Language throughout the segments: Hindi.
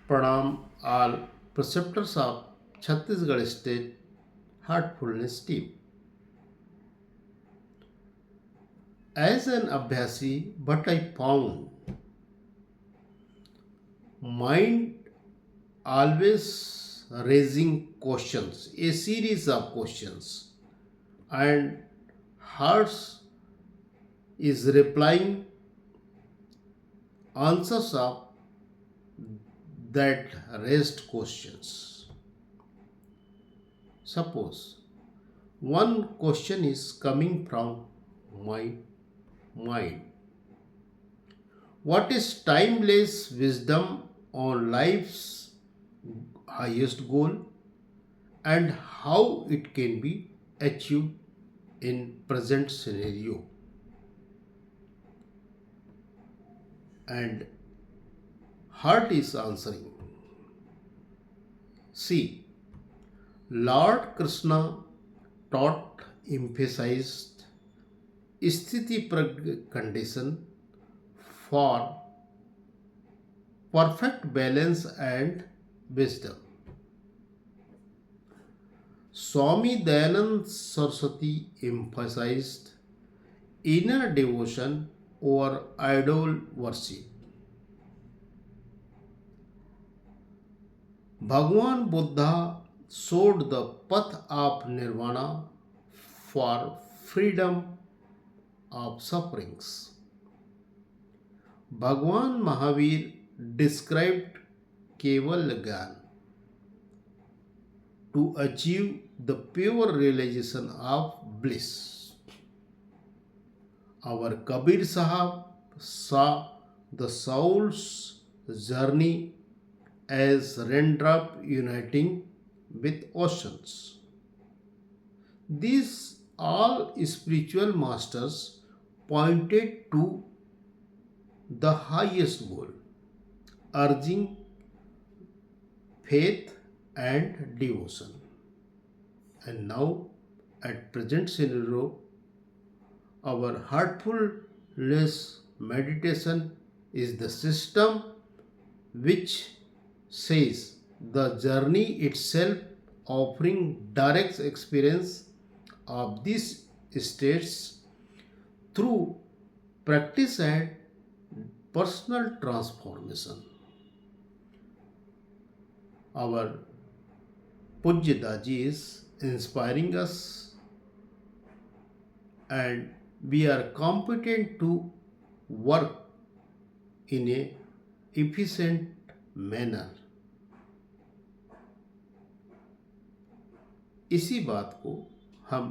Pranam all preceptors of Chhattisgarh State Heartfulness Team. As an Abhyasi, but I found mind always raising questions, a series of questions, and hearts is replying answers of that raised questions. Suppose one question is coming from my mind. What is timeless wisdom on life's highest goal and how it can be achieved in present scenario? And heart is answering. See, Lord Krishna taught emphasized sthiti prajna condition for perfect balance and wisdom. Swami Dayanand Saraswati emphasized inner devotion over idol worship. Bhagwan Buddha showed the path of nirvana for freedom of sufferings. Bhagwan Mahavir described Keval Gyan to achieve the pure realization of bliss. Our Kabir Sahab saw the soul's journey as raindrop uniting with oceans. These all spiritual masters pointed to the highest goal, urging faith and devotion. And now, at present scenario, our heartfulness meditation is the system which says the journey itself offering direct experience of these states through practice and personal transformation. Our Pujya Daji is inspiring us and we are competent to work in a efficient manner. इसी बात को हम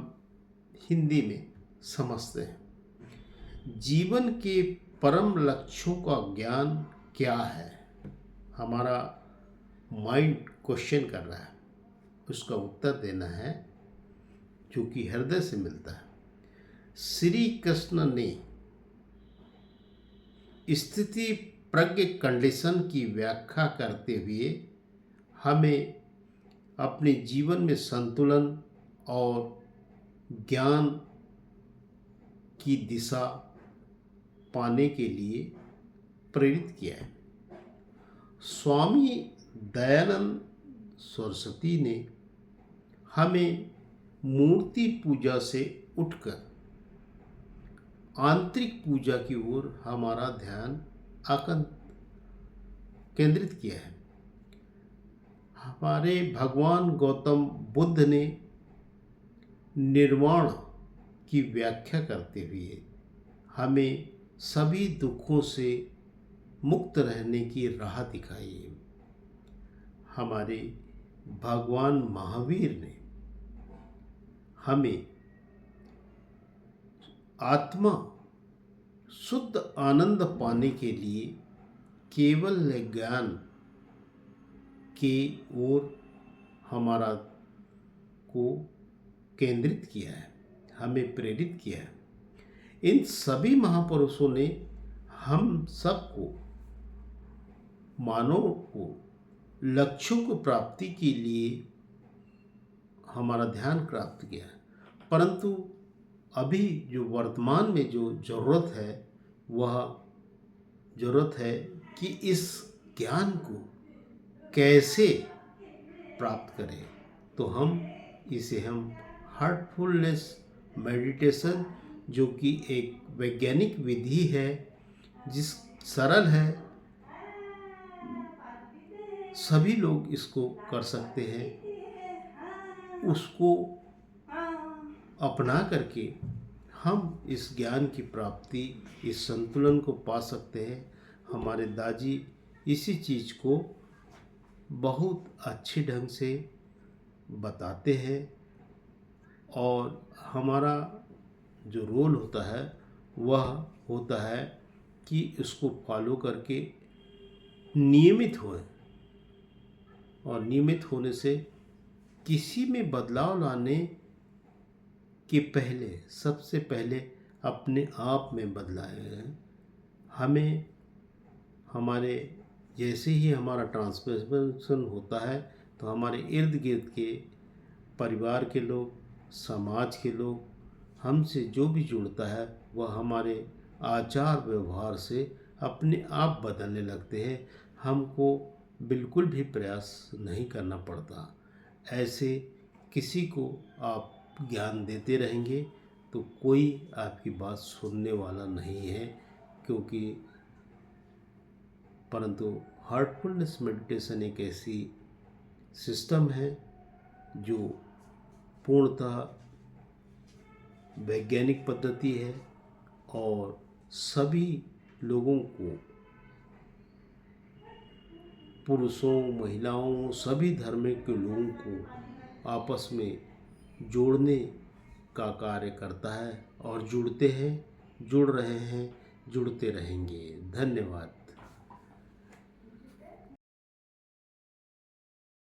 हिंदी में समझते हैं। जीवन के परम लक्ष्यों का ज्ञान क्या है? हमारा माइंड क्वेश्चन कर रहा है, उसका उत्तर देना है जो कि हृदय से मिलता है। श्री कृष्ण ने स्थिति प्रज्ञ कंडीशन की व्याख्या करते हुए हमें अपने जीवन में संतुलन और ज्ञान की दिशा पाने के लिए प्रेरित किया है। स्वामी दयानंद सरस्वती ने हमें मूर्ति पूजा से उठकर आंतरिक पूजा की ओर हमारा ध्यान केंद्रित किया है। हमारे भगवान गौतम बुद्ध ने निर्वाण की व्याख्या करते हुए हमें सभी दुखों से मुक्त रहने की राह दिखाई है। हमारे भगवान महावीर ने हमें आत्मा शुद्ध आनंद पाने के लिए केवल ज्ञान के ओर हमारा को केंद्रित किया है, हमें प्रेरित किया है। इन सभी महापुरुषों ने हम सबको मानव को लक्ष्यों को प्राप्ति के लिए हमारा ध्यान प्राप्त किया है। परंतु अभी जो वर्तमान में जो ज़रूरत है वह ज़रूरत है कि इस ज्ञान को कैसे प्राप्त करें, तो इसे हम हार्टफुलनेस मेडिटेशन, जो कि एक वैज्ञानिक विधि है, जिस सरल है, सभी लोग इसको कर सकते हैं, उसको अपना करके हम इस ज्ञान की प्राप्ति, इस संतुलन को पा सकते हैं। हमारे दादी इसी चीज़ को बहुत अच्छे ढंग से बताते हैं, और हमारा जो रोल होता है वह होता है कि इसको फॉलो करके नियमित होए, और नियमित होने से किसी में बदलाव लाने के पहले सबसे पहले अपने आप में बदलाव हैं। हमें हमारे जैसे ही हमारा ट्रांसफॉर्मेशन होता है, तो हमारे इर्द गिर्द के परिवार के लोग, समाज के लोग, हमसे जो भी जुड़ता है वह हमारे आचार व्यवहार से अपने आप बदलने लगते हैं। हमको बिल्कुल भी प्रयास नहीं करना पड़ता। ऐसे किसी को आप ज्ञान देते रहेंगे तो कोई आपकी बात सुनने वाला नहीं है, परंतु हार्टफुलनेस मेडिटेशन एक ऐसी सिस्टम है जो पूर्णतः वैज्ञानिक पद्धति है, और सभी लोगों को, पुरुषों, महिलाओं, सभी धर्म के लोगों को आपस में जोड़ने का कार्य करता है, और जुड़ते हैं, जुड़ रहे हैं, जुड़ते रहेंगे। धन्यवाद।